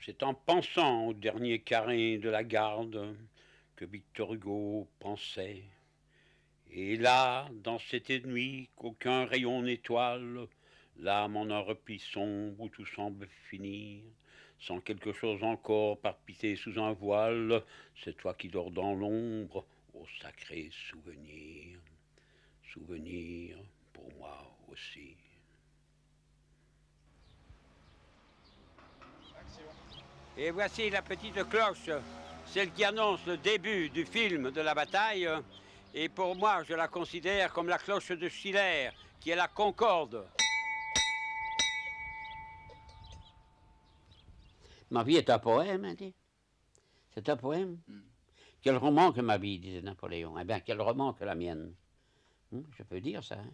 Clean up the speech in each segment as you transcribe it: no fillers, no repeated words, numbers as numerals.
C'est en pensant au dernier carré de la garde que Victor Hugo pensait. Et là, dans cette nuit qu'aucun rayon n'étoile, l'âme en un repli sombre où tout semble finir, sans quelque chose encore palpiter sous un voile, c'est toi qui dors dans l'ombre, ô sacré souvenir, souvenir pour moi aussi. Et voici la petite cloche, celle qui annonce le début du film de la bataille. Et pour moi, je la considère comme la cloche de Schiller, qui est la Concorde. Ma vie est un poème, hein, dit. C'est un poème. Quel roman que ma vie, disait Napoléon. Eh bien, quel roman que la mienne. Je peux dire ça. Hein.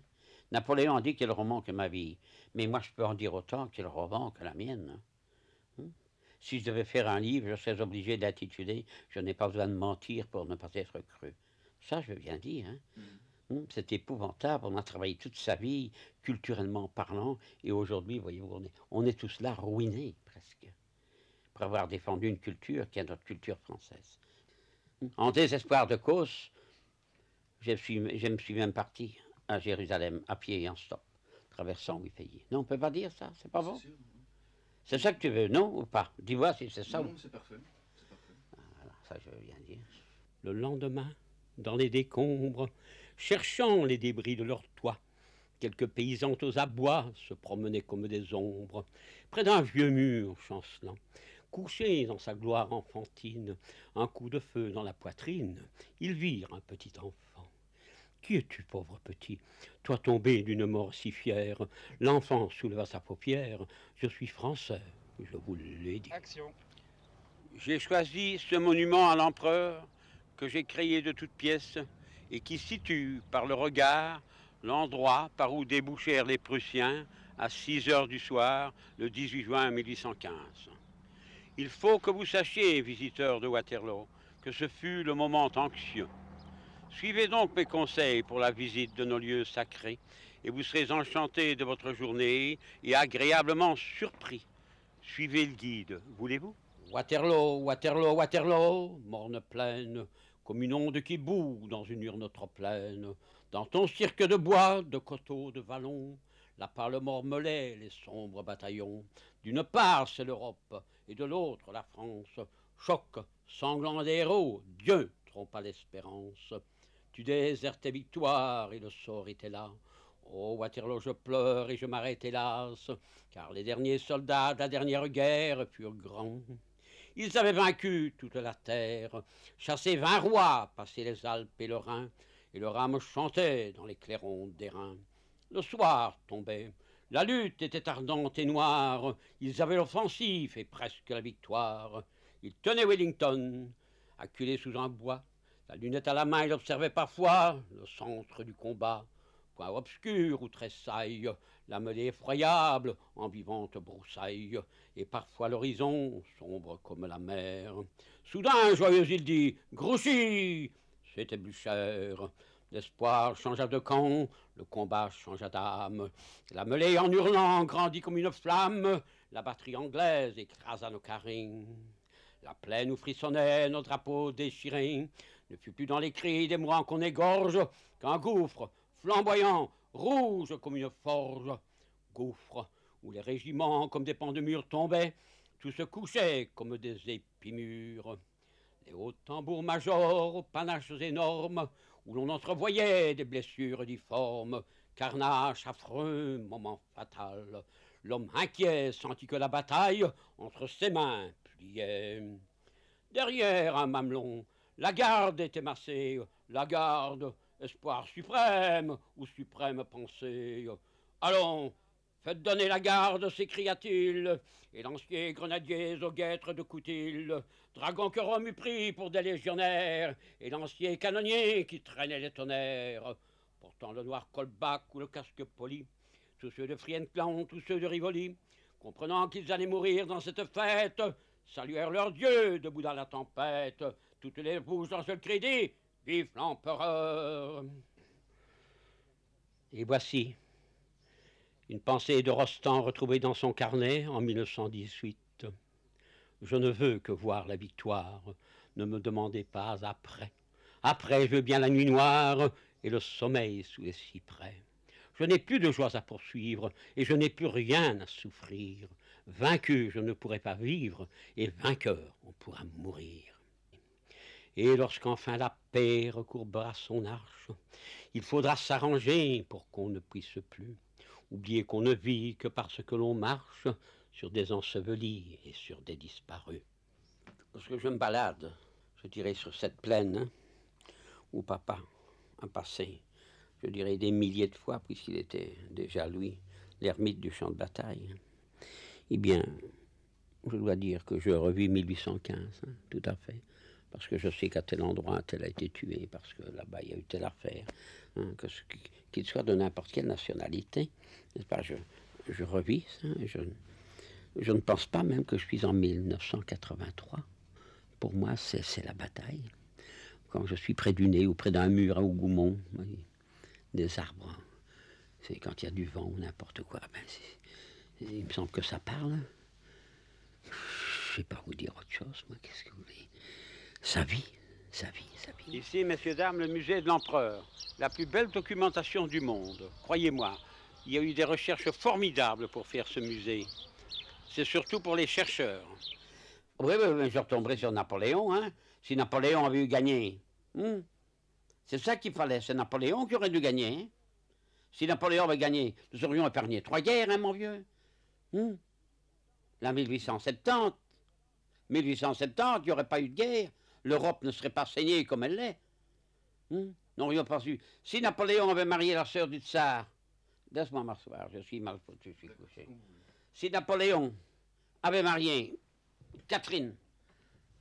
Napoléon a dit quel roman que ma vie. Mais moi, je peux en dire autant quel roman que la mienne. Si je devais faire un livre, je serais obligé d'intituler « Je n'ai pas besoin de mentir pour ne pas être cru ». Ça, je veux bien dire. Hein. C'est épouvantable. On a travaillé toute sa vie, culturellement parlant, et aujourd'hui, voyez-vous, on est tous là ruinés, presque, pour avoir défendu une culture qui est notre culture française. En désespoir de cause, je me suis même parti à Jérusalem, à pied et en stop, traversant Wifeyi. Non, on ne peut pas dire ça, c'est pas bon. C'est ça que tu veux, non ou pas? Dis-moi si c'est ça. Non, c'est parfait. Voilà, ça je veux bien dire. Le lendemain, dans les décombres, cherchant les débris de leur toit, quelques paysans aux abois se promenaient comme des ombres, près d'un vieux mur chancelant. Couché dans sa gloire enfantine, un coup de feu dans la poitrine, ils virent un petit enfant. Qui es-tu, pauvre petit? Toi tombé d'une mort si fière. L'enfant souleva sa paupière. Je suis français, je vous l'ai dit. Action. J'ai choisi ce monument à l'empereur que j'ai créé de toutes pièces et qui situe par le regard l'endroit par où débouchèrent les Prussiens à 6 heures du soir le 18 juin 1815. Il faut que vous sachiez, visiteurs de Waterloo, que ce fut le moment anxieux. Suivez donc mes conseils pour la visite de nos lieux sacrés et vous serez enchantés de votre journée et agréablement surpris. Suivez le guide, voulez-vous? Waterloo, Waterloo, Waterloo, morne pleine, comme une onde qui bout dans une urne trop pleine. Dans ton cirque de bois, de coteaux, de vallons, la pâle mormelait les sombres bataillons. D'une part, c'est l'Europe, et de l'autre, la France. Choc, sanglant des héros, Dieu trompa l'espérance. Tu désertes tes victoires, et le sort était là. Oh, Waterloo, je pleure et je m'arrête, hélas, car les derniers soldats de la dernière guerre furent grands. Ils avaient vaincu toute la terre, chassé 20 rois, passé les Alpes et le Rhin, et leur âme chantait dans les clairons d'airain. Le soir tombait, la lutte était ardente et noire, ils avaient l'offensive et presque la victoire. Ils tenaient Wellington, acculé sous un bois. La lunette à la main, il observait parfois le centre du combat. Point obscur où tressaille la mêlée effroyable en vivante broussaille, et parfois l'horizon sombre comme la mer. Soudain, joyeux, il dit « Grouchy !» C'était Blücher. L'espoir changea de camp, le combat changea d'âme. La mêlée, en hurlant, grandit comme une flamme. La batterie anglaise écrasa nos carrins. La plaine où frissonnait nos drapeaux déchirés ne fut plus dans les cris des mourants qu'on égorge qu'un gouffre flamboyant, rouge comme une forge. Gouffre où les régiments comme des pans de murs tombaient, tout se couchait comme des épis mûrs. Les hauts tambours majors aux panaches énormes, où l'on entrevoyait des blessures difformes. Carnage affreux, moment fatal. L'homme inquiet sentit que la bataille entre ses mains pliait. Derrière un mamelon, la garde était massée. La garde, espoir suprême ou suprême pensée. Allons, faites donner la garde, s'écria-t-il, et lanciers grenadiers aux guêtres de coutil, dragons que Rome eût pris pour des légionnaires, et lanciers canonniers qui traînaient les tonnerres, portant le noir colbac ou le casque poli, tous ceux de Frienclan, tous ceux de Rivoli, comprenant qu'ils allaient mourir dans cette fête, saluèrent leur Dieu debout dans la tempête, toutes les bouches d'un seul crédit, vive l'empereur. Et voici une pensée de Rostand retrouvée dans son carnet en 1918. Je ne veux que voir la victoire. Ne me demandez pas après. Après, je veux bien la nuit noire et le sommeil sous les cyprès. Je n'ai plus de joies à poursuivre et je n'ai plus rien à souffrir. Vaincu, je ne pourrai pas vivre et vainqueur, on pourra mourir. Et lorsqu'enfin la paix recourbera son arche, il faudra s'arranger pour qu'on ne puisse plus oublier qu'on ne vit que parce que l'on marche sur des ensevelis et sur des disparus. Lorsque je me balade, je dirais sur cette plaine, hein, où papa a passé, je dirais des milliers de fois, puisqu'il était déjà, lui, l'ermite du champ de bataille, eh bien, je dois dire que je revis 1815, hein, tout à fait, parce que je sais qu'à tel endroit, tel a été tué, parce que là-bas, il y a eu telle affaire, hein, qu'il soit de n'importe quelle nationalité, n'est-ce pas, je revis ça, je ne pense pas même que je suis en 1983. Pour moi, c'est la bataille. Quand je suis près du nez ou près d'un mur à Hougoumont, des arbres, c'est quand il y a du vent ou n'importe quoi, ben il me semble que ça parle. Je ne sais pas vous dire autre chose, moi, qu'est-ce que vous voulez. Ça vit, ça vit, ça vit. Ici, messieurs, dames, le musée de l'Empereur, la plus belle documentation du monde. Croyez-moi, il y a eu des recherches formidables pour faire ce musée. C'est surtout pour les chercheurs. Oui, je retomberai sur Napoléon, hein. Si Napoléon avait eu gagné, c'est ça qu'il fallait, c'est Napoléon qui aurait dû gagner. Hein. Si Napoléon avait gagné, nous aurions épargné 3 guerres, hein, mon vieux. La 1870, il n'y aurait pas eu de guerre. L'Europe ne serait pas saignée comme elle l'est. N'aurions pas su. Si Napoléon avait marié la sœur du tsar, laisse-moi m'asseoir, je suis mal foutu, je suis couché. Si Napoléon avait marié Catherine,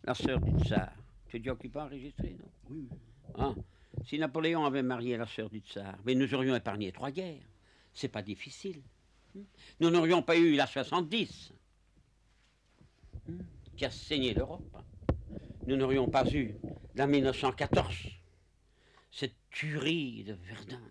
la sœur du tsar, tu es déjà occupé à enregistrer, non? Oui. Ah. Si Napoléon avait marié la sœur du tsar, mais nous aurions épargné 3 guerres. C'est pas difficile. Nous n'aurions pas eu la 70, qui a saigné l'Europe. Nous n'aurions pas eu la 1914, cette tuerie de Verdun.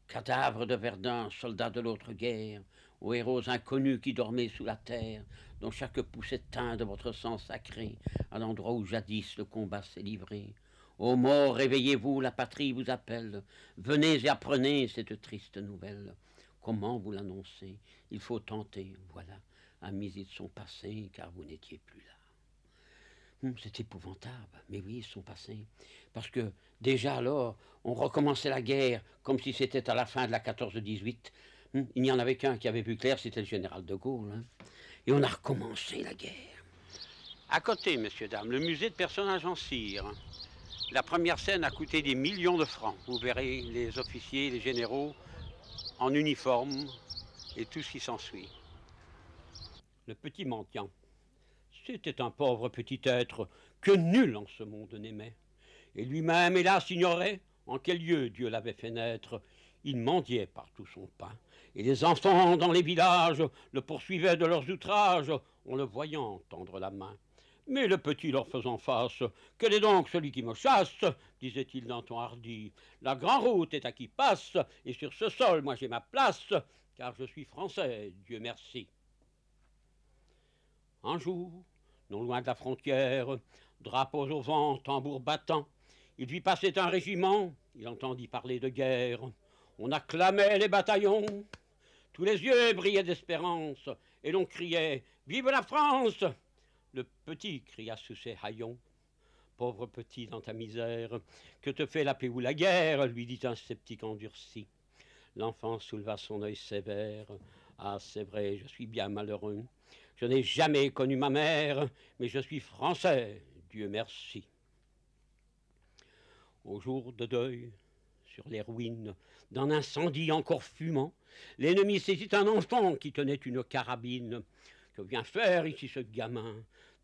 Cadavre de Verdun, soldats de l'autre guerre, aux héros inconnus qui dormaient sous la terre, dont chaque pouce est teint de votre sang sacré, à l'endroit où jadis le combat s'est livré. Ô morts, réveillez-vous, la patrie vous appelle. Venez et apprenez cette triste nouvelle. Comment vous l'annoncez? Il faut tenter, voilà, amis, ils sont passés, car vous n'étiez plus là. C'est épouvantable, mais oui, ils sont passés. Parce que déjà alors, on recommençait la guerre comme si c'était à la fin de la 14-18. Il n'y en avait qu'un qui avait vu clair, c'était le général de Gaulle. Hein. Et on a recommencé la guerre. À côté, messieurs, dames, le musée de personnages en cire. La première scène a coûté des millions de francs. Vous verrez les officiers, les généraux en uniforme et tout ce qui s'ensuit. Le petit mendiant. C'était un pauvre petit être que nul en ce monde n'aimait. Et lui-même, hélas, ignorait en quel lieu Dieu l'avait fait naître. Il mendiait partout son pain. Et les enfants dans les villages le poursuivaient de leurs outrages en le voyant tendre la main. Mais le petit leur faisant face, « Quel est donc celui qui me chasse ?» disait-il d'un ton hardi. « La grande route est à qui passe, et sur ce sol, moi j'ai ma place, car je suis français, Dieu merci. » Un jour, non loin de la frontière, drapeaux au vent, tambours battant, il vit passer un régiment, il entendit parler de guerre. On acclamait les bataillons, tous les yeux brillaient d'espérance, et l'on criait « Vive la France !» Le petit cria sous ses haillons. « Pauvre petit dans ta misère, que te fait la paix ou la guerre ?» lui dit un sceptique endurci. L'enfant souleva son œil sévère. « Ah, c'est vrai, je suis bien malheureux. Je n'ai jamais connu ma mère, mais je suis français, Dieu merci. » Au jour de deuil, sur les ruines d'un incendie encore fumant, l'ennemi saisit un enfant qui tenait une carabine. « Que vient faire ici ce gamin?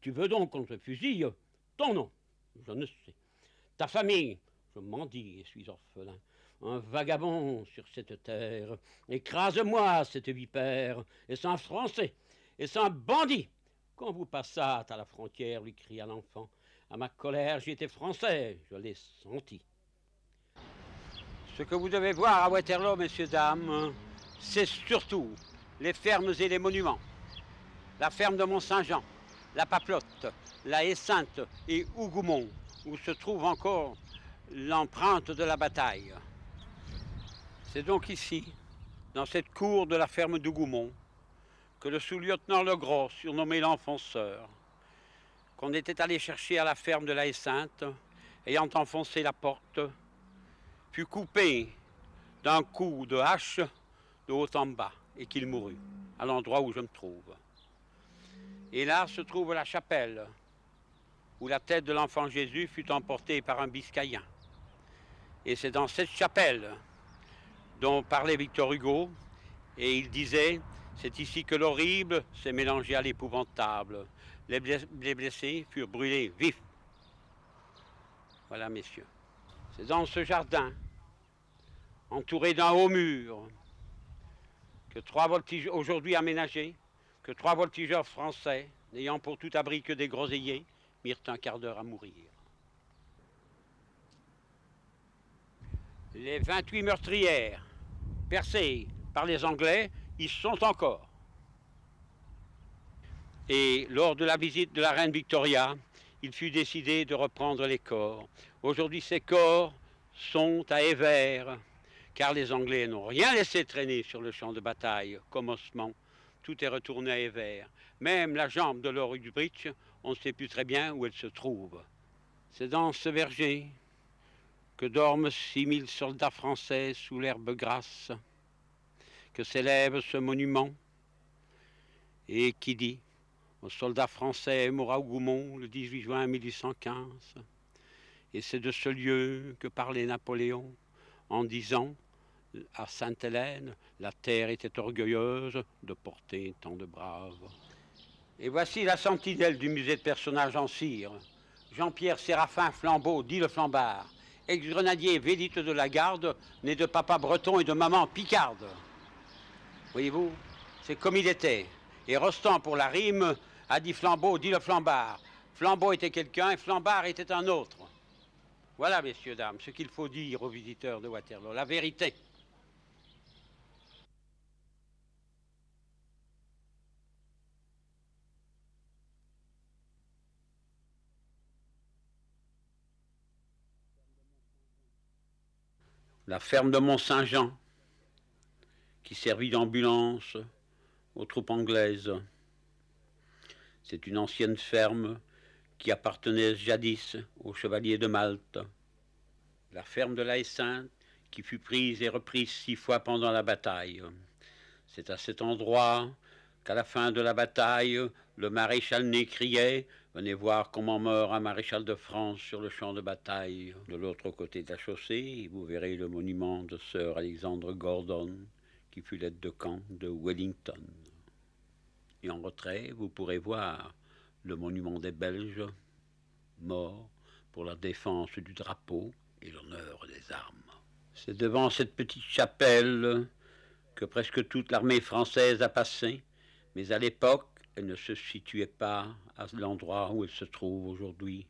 Tu veux donc qu'on te fusille? Ton nom, je ne sais. Ta famille, je mendie et suis orphelin. Un vagabond sur cette terre. Écrase-moi cette vipère. Est-ce un Français? Est-ce un bandit? Quand vous passâtes à la frontière, lui cria l'enfant. À ma colère, j'étais français, je l'ai senti. Ce que vous devez voir à Waterloo, messieurs, dames, c'est surtout les fermes et les monuments. La ferme de Mont-Saint-Jean, la Paplotte, la Haie-Sainte et Hougoumont, où se trouve encore l'empreinte de la bataille. C'est donc ici, dans cette cour de la ferme d'Hougoumont, que le sous-lieutenant Legros, surnommé l'enfonceur, qu'on était allé chercher à la ferme de la Haie-Sainte, ayant enfoncé la porte, fut coupé d'un coup de hache de haut en bas et qu'il mourut, à l'endroit où je me trouve. Et là se trouve la chapelle, où la tête de l'enfant Jésus fut emportée par un Biscayen. Et c'est dans cette chapelle dont parlait Victor Hugo, et il disait « C'est ici que l'horrible s'est mélangé à l'épouvantable. Les blessés furent brûlés vifs. » Voilà, messieurs. C'est dans ce jardin, entouré d'un haut mur, que 3 voltigeurs, aujourd'hui aménagés, que 3 voltigeurs français, n'ayant pour tout abri que des groseilliers, mirent un quart d'heure à mourir. Les 28 meurtrières percées par les Anglais y sont encore. Et lors de la visite de la reine Victoria, il fut décidé de reprendre les corps. Aujourd'hui, ces corps sont à Évert, car les Anglais n'ont rien laissé traîner sur le champ de bataille comme ossement. Tout est retourné à Évert. Même la jambe de Lord Uxbridge, on ne sait plus très bien où elle se trouve. C'est dans ce verger que dorment 6000 soldats français sous l'herbe grasse, que s'élève ce monument, et qui dit aux soldats français morts à Hougoumont le 18 juin 1815. Et c'est de ce lieu que parlait Napoléon en disant à Sainte-Hélène, la terre était orgueilleuse de porter tant de braves. Et voici la sentinelle du musée de personnages en cire, Jean-Pierre Séraphin Flambeau, dit le Flambard, ex-grenadier vélite de la garde, né de papa breton et de maman picarde. Voyez-vous, c'est comme il était. Et Rostand, pour la rime, a dit Flambeau, dit le Flambard. Flambeau était quelqu'un et Flambard était un autre. Voilà, messieurs, dames, ce qu'il faut dire aux visiteurs de Waterloo, la vérité. La ferme de Mont-Saint-Jean, qui servit d'ambulance aux troupes anglaises. C'est une ancienne ferme qui appartenait jadis aux chevaliers de Malte. La ferme de la Haie-Sainte, qui fut prise et reprise 6 fois pendant la bataille. C'est à cet endroit qu'à la fin de la bataille, le maréchal Ney criait « Venez voir comment meurt un maréchal de France sur le champ de bataille ». De l'autre côté de la chaussée, vous verrez le monument de Sir Alexander Gordon, qui fut l'aide de camp de Wellington. Et en retrait, vous pourrez voir le monument des Belges, morts pour la défense du drapeau et l'honneur des armes. C'est devant cette petite chapelle que presque toute l'armée française a passé, mais à l'époque, elle ne se situait pas à l'endroit où elle se trouve aujourd'hui.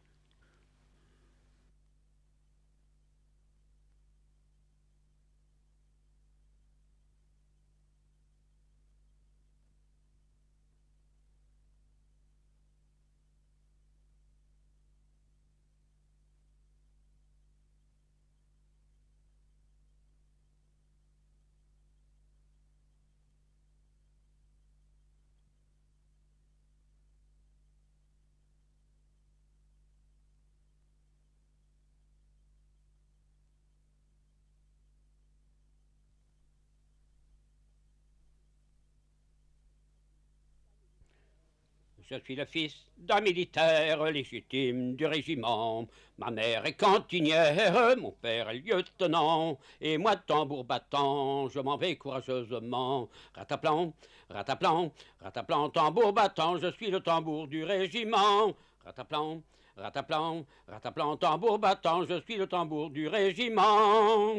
Je suis le fils d'un militaire légitime du régiment. Ma mère est cantinière, mon père est lieutenant. Et moi, tambour battant, je m'en vais courageusement. Rataplan, rataplan, rataplan, tambour battant, je suis le tambour du régiment. Rataplan, rataplan, rataplan, tambour battant, je suis le tambour du régiment.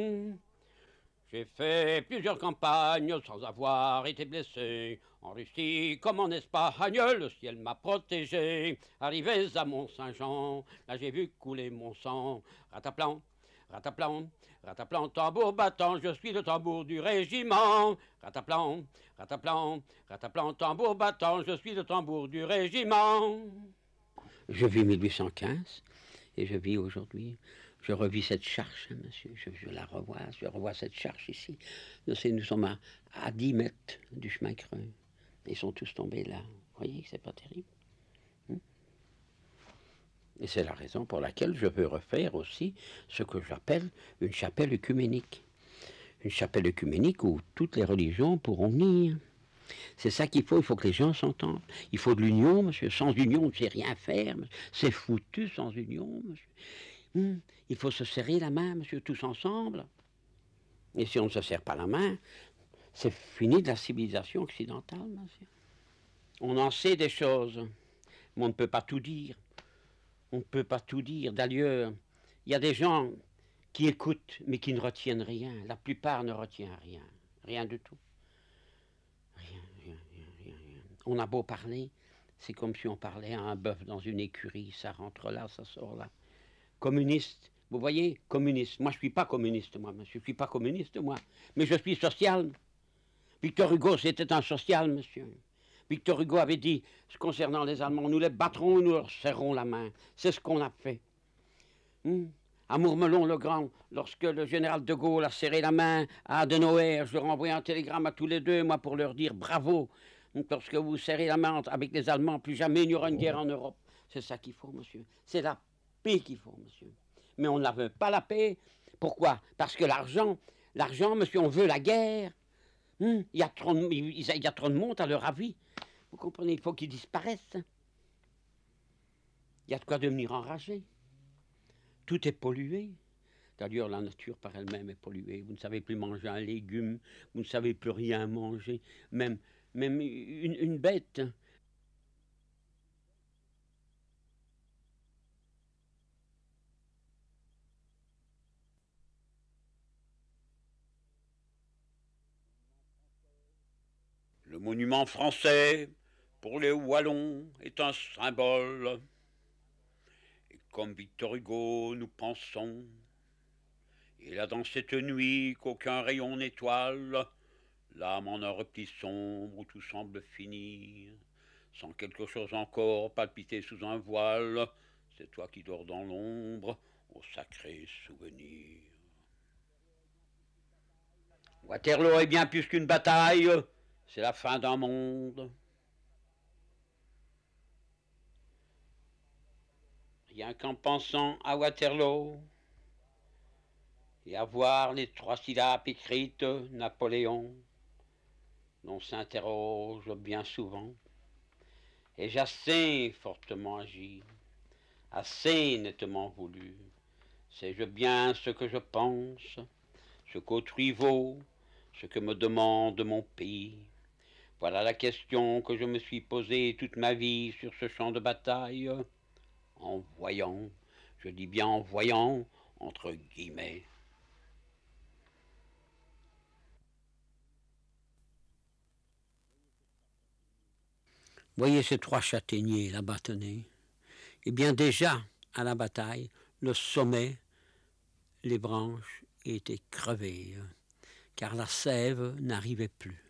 J'ai fait plusieurs campagnes sans avoir été blessé. En Russie comme en Espagne, le ciel m'a protégé. Arrivé à Mont-Saint-Jean, là j'ai vu couler mon sang. Rataplan, rataplan, rataplan, tambour battant, je suis le tambour du régiment. Rataplan, rataplan, rataplan, tambour battant, je suis le tambour du régiment. Je vis 1815 et je vis aujourd'hui. Je revis cette charge, hein, monsieur, je la revois cette charge ici. Nous sommes à 10 mètres du chemin creux. Ils sont tous tombés là. Vous voyez que c'est pas terrible. Et c'est la raison pour laquelle je veux refaire aussi ce que j'appelle une chapelle œcuménique. Une chapelle œcuménique où toutes les religions pourront venir. C'est ça qu'il faut que les gens s'entendent. Il faut de l'union, monsieur. Sans union, on ne sait rien faire. C'est foutu sans union, monsieur. Il faut se serrer la main, monsieur, tous ensemble. Et si on ne se serre pas la main, c'est fini de la civilisation occidentale, monsieur. On en sait des choses, mais on ne peut pas tout dire. On ne peut pas tout dire. D'ailleurs, il y a des gens qui écoutent, mais qui ne retiennent rien. La plupart ne retient rien. Rien du tout. Rien. On a beau parler, c'est comme si on parlait à un bœuf dans une écurie. Ça rentre là, ça sort là. Communiste, vous voyez, communiste. Moi, je ne suis pas communiste, moi, monsieur. Je ne suis pas communiste, moi. Mais je suis social. Victor Hugo, c'était un social, monsieur. Victor Hugo avait dit, concernant les Allemands, nous les battrons et nous leur serrons la main. C'est ce qu'on a fait. À Mourmelon-le-Grand, lorsque le général de Gaulle a serré la main à Adenauer, je leur ai envoyé un télégramme à tous les deux, moi, pour leur dire bravo. Lorsque vous serrez la main avec les Allemands, plus jamais il n'y aura une guerre en Europe. C'est ça qu'il faut, monsieur. C'est la paix qu'il faut, monsieur. Mais on ne veut pas la paix. Pourquoi? Parce que l'argent, monsieur, on veut la guerre. Il y a trop de monde à leur avis. Vous comprenez, il faut qu'ils disparaissent. Il y a de quoi devenir enragé. Tout est pollué. D'ailleurs, la nature par elle-même est polluée. Vous ne savez plus manger un légume, vous ne savez plus rien manger. Même une bête. Le monument français, pour les Wallons, est un symbole. Et comme Victor Hugo, nous pensons, il a dans cette nuit qu'aucun rayon n'étoile, l'âme en un repli sombre où tout semble finir, sans quelque chose encore palpiter sous un voile, c'est toi qui dors dans l'ombre, au sacré souvenir. Waterloo est bien plus qu'une bataille, c'est la fin d'un monde. Rien qu'en pensant à Waterloo et à voir les 3 syllabes écrites Napoléon, l'on s'interroge bien souvent. Ai-je assez fortement agi, assez nettement voulu? Sais-je bien ce que je pense, ce qu'autrui vaut, ce que me demande mon pays? Voilà la question que je me suis posée toute ma vie sur ce champ de bataille, en voyant, je dis bien en voyant, entre guillemets. Voyez ces 3 châtaigniers là-bas, tenez. Eh bien déjà, à la bataille, le sommet, les branches étaient crevées, car la sève n'arrivait plus.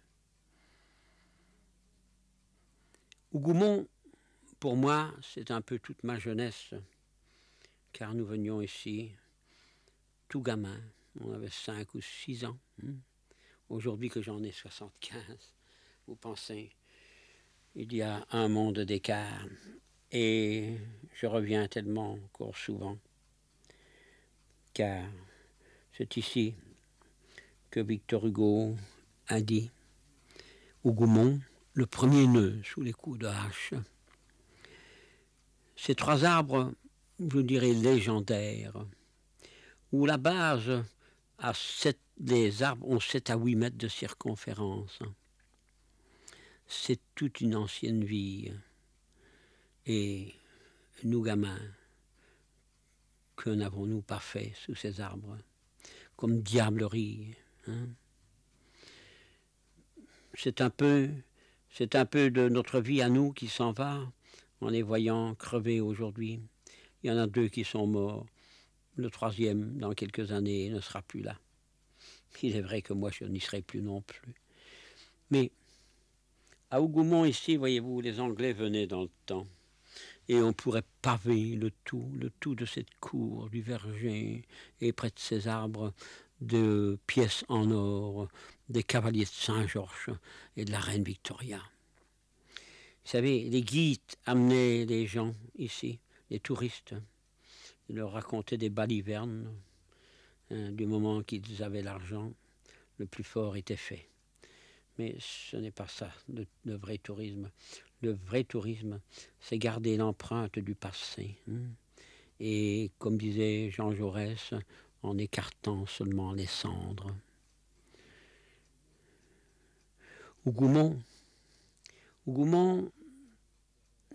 Hougoumont, pour moi, c'est un peu toute ma jeunesse, car nous venions ici tout gamin, on avait 5 ou 6 ans. Aujourd'hui que j'en ai 75, vous pensez, il y a un monde d'écart. Et je reviens tellement encore souvent, car c'est ici que Victor Hugo a dit Hougoumont, le premier nœud sous les coups de hache. Ces 3 arbres, je dirais légendaires, où la base, les arbres ont 7 à 8 mètres de circonférence. C'est toute une ancienne vie. Et nous, gamins, que n'avons-nous pas fait sous ces arbres? Comme diablerie. C'est un peu de notre vie à nous qui s'en va en les voyant crever aujourd'hui. Il y en a 2 qui sont morts. Le troisième, dans quelques années, ne sera plus là. Il est vrai que moi, je n'y serai plus non plus. Mais à Hougoumont, ici, voyez-vous, les Anglais venaient dans le temps. Et on pourrait paver le tout de cette cour, du verger, et près de ces arbres, de pièces en or, des cavaliers de Saint-Georges et de la reine Victoria. Vous savez, les guides amenaient les gens ici, les touristes. Ils leur racontaient des balivernes. Du moment qu'ils avaient l'argent, le plus fort était fait. Mais ce n'est pas ça, le vrai tourisme. Le vrai tourisme, c'est garder l'empreinte du passé. Et comme disait Jean Jaurès, en écartant seulement les cendres. Hougoumont,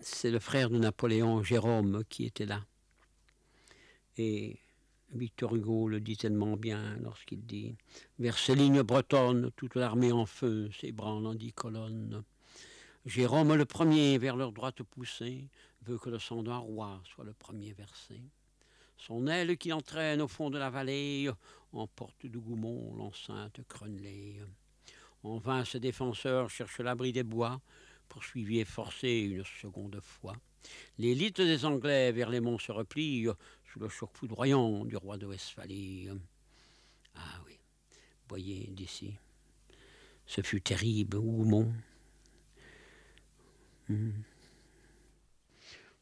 c'est le frère de Napoléon, Jérôme, qui était là. Et Victor Hugo le dit tellement bien lorsqu'il dit « Vers ces lignes bretonnes, toute l'armée en feu s'ébranle en 10 colonnes. Jérôme le premier, vers leur droite poussée, veut que le sang d'un roi soit le premier versé. Son aile qui entraîne au fond de la vallée emporte d'Hougoumont l'enceinte crénelée. En vain ses défenseurs cherchent l'abri des bois, poursuivis et forcés une seconde fois. L'élite des Anglais vers les monts se replie sous le choc foudroyant du roi de Westphalie. Ah oui, voyez d'ici, ce fut terrible, Hougoumont.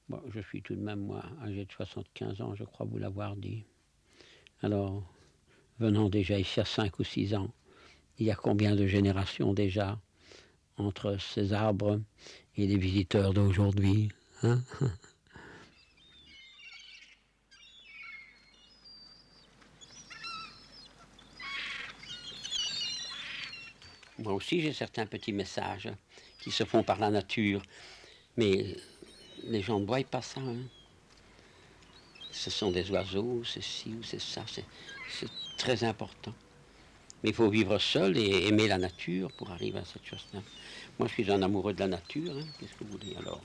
Bon, je suis tout de même, moi, âgé de 75 ans, je crois vous l'avoir dit. Alors, venant déjà ici à 5 ou 6 ans, il y a combien de générations déjà entre ces arbres et les visiteurs d'aujourd'hui, hein? Moi aussi, j'ai certains petits messages qui se font par la nature, mais les gens ne voient pas ça. Hein. Ce sont des oiseaux, c'est ci ou c'est ça, c'est très important. Mais il faut vivre seul et aimer la nature pour arriver à cette chose-là. Moi, je suis un amoureux de la nature, hein. Qu'est-ce que vous voulez alors?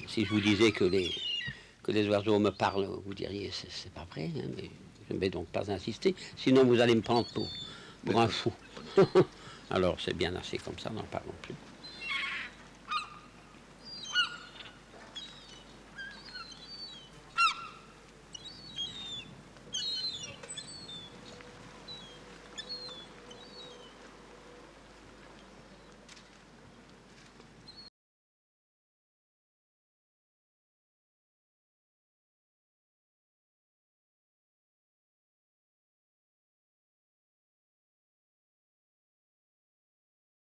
Si je vous disais que les oiseaux me parlent, vous diriez c'est pas vrai, hein, mais je ne vais donc pas insister, sinon vous allez me prendre pour un fou. Alors c'est bien assez comme ça, n'en parlons plus.